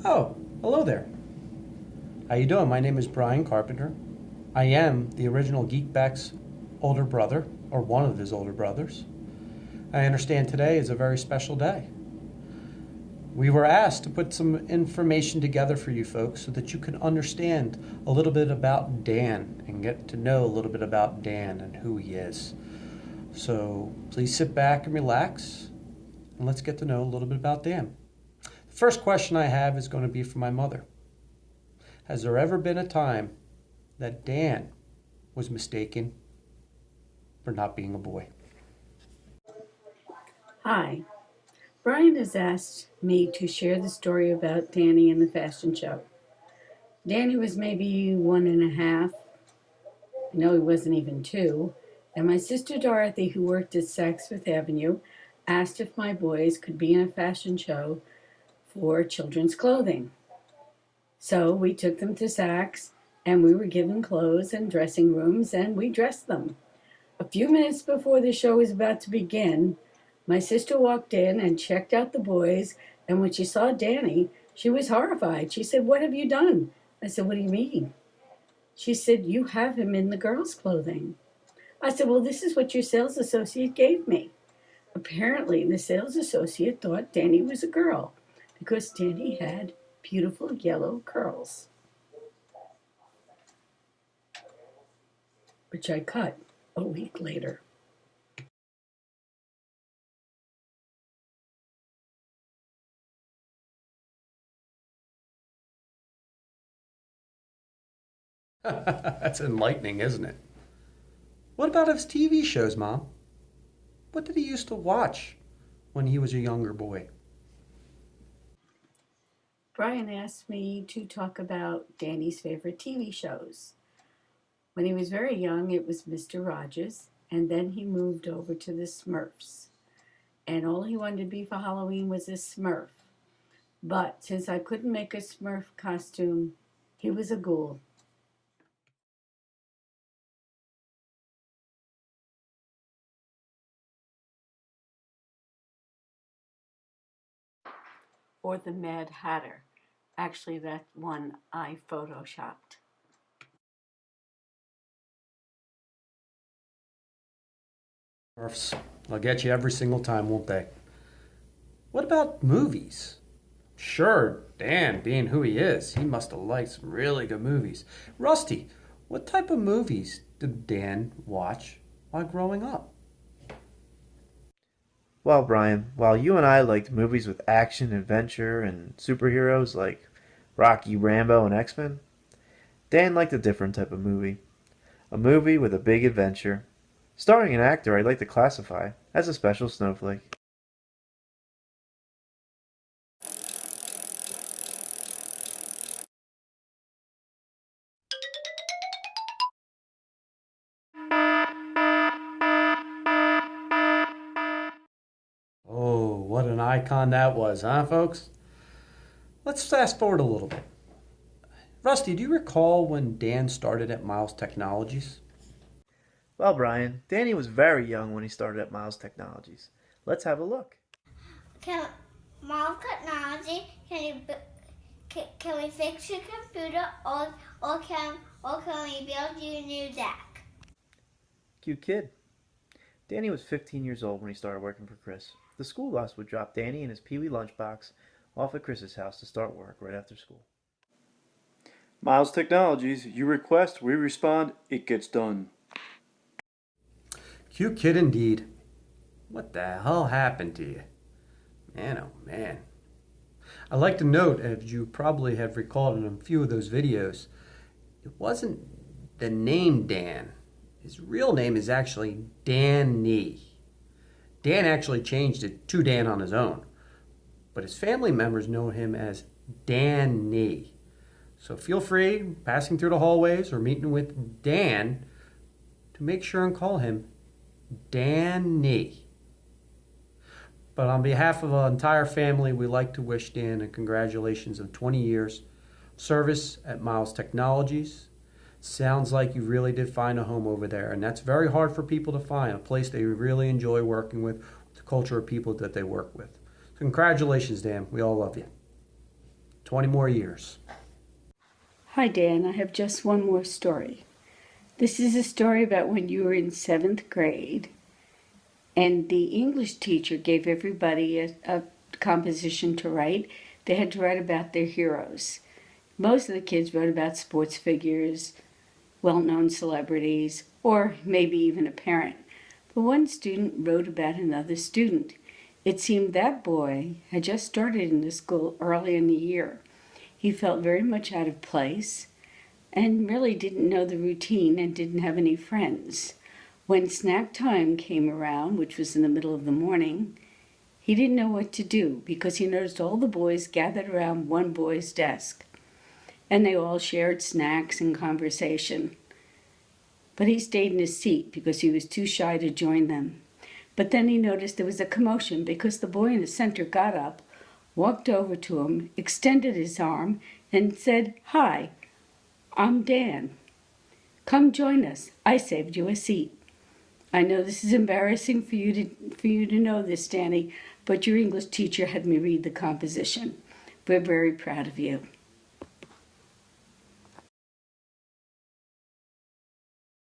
Oh, hello there. How you doing? My name is Brian Carpenter. I am the original Geekback's older brother, or one of his older brothers. I understand today is a very special day. We were asked to put some information together for you folks so that you can understand a little bit about Dan and get to know a little bit about Dan and who he is. So please sit back and relax and let's get to know a little bit about Dan. The first question I have is going to be for my mother. Has there ever been a time that Dan was mistaken for not being a boy? Hi, Brian has asked me to share the story about Danny and the fashion show. Danny was maybe 1.5. I know he wasn't even 2. And my sister Dorothy, who worked at Saks Fifth Avenue, asked if my boys could be in a fashion show for children's clothing. So we took them to Saks and we were given clothes and dressing rooms and we dressed them. A few minutes before the show was about to begin, my sister walked in and checked out the boys, and when she saw Danny, she was horrified. She said, "What have you done?" I said, "What do you mean?" She said, "You have him in the girls' clothing." I said, "Well, this is what your sales associate gave me." Apparently, the sales associate thought Danny was a girl because Danny had beautiful yellow curls, which I cut a week later. That's enlightening, isn't it? What about his TV shows, Mom? What did he used to watch when he was a younger boy? Brian asked me to talk about Danny's favorite TV shows. When he was very young, it was Mr. Rogers, and then he moved over to the Smurfs. And all he wanted to be for Halloween was a Smurf. But since I couldn't make a Smurf costume, he was a ghoul. Or the Mad Hatter. Actually, that one I photoshopped. Smurfs. They'll get you every single time, won't they? What about movies? Sure, Dan, being who he is, he must have liked some really good movies. Rusty, what type of movies did Dan watch while growing up? Well, Brian, while you and I liked movies with action, adventure, and superheroes like Rocky, Rambo, and X-Men, Dan liked a different type of movie. A movie with a big adventure, starring an actor I'd like to classify as a special snowflake. Oh, what an icon that was, huh, folks? Let's fast forward a little bit. Rusty, do you recall when Dan started at Miles Technologies? Well, Brian, Danny was very young when he started at Miles Technologies. Let's have a look. Can Mom technology? Can we fix your computer or can we build you a new deck? Cute kid. Danny was 15 years old when he started working for Chris. The school bus would drop Danny and his Pee-wee lunchbox off at Chris's house to start work right after school. Miles Technologies, you request, we respond, it gets done. Cute kid indeed. What the hell happened to you? Man, oh man. I'd like to note, as you probably have recalled in a few of those videos, it wasn't the name Dan. His real name is actually Danny. Dan actually changed it to Dan on his own, but his family members know him as Danny. So feel free, passing through the hallways or meeting with Dan, to make sure and call him Danny. But on behalf of our entire family, we like to wish Dan a congratulations of 20 years service at Miles Technologies. Sounds like you really did find a home over there, and that's very hard for people to find, a place they really enjoy working with, the culture of people that they work with. Congratulations, Dan. We all love you. 20 more years. Hi, Dan. I have just one more story. This is a story about when you were in 7th grade, and the English teacher gave everybody a composition to write. They had to write about their heroes. Most of the kids wrote about sports figures, well-known celebrities, or maybe even a parent. But one student wrote about another student. It seemed that boy had just started in the school early in the year. He felt very much out of place and really didn't know the routine and didn't have any friends. When snack time came around, which was in the middle of the morning, he didn't know what to do because he noticed all the boys gathered around one boy's desk, and they all shared snacks and conversation. But he stayed in his seat because he was too shy to join them. But then he noticed there was a commotion because the boy in the center got up, walked over to him, extended his arm, and said, "Hi, I'm Dan. Come join us. I saved you a seat." I know this is embarrassing for you to know this, Danny, but your English teacher had me read the composition. We're very proud of you.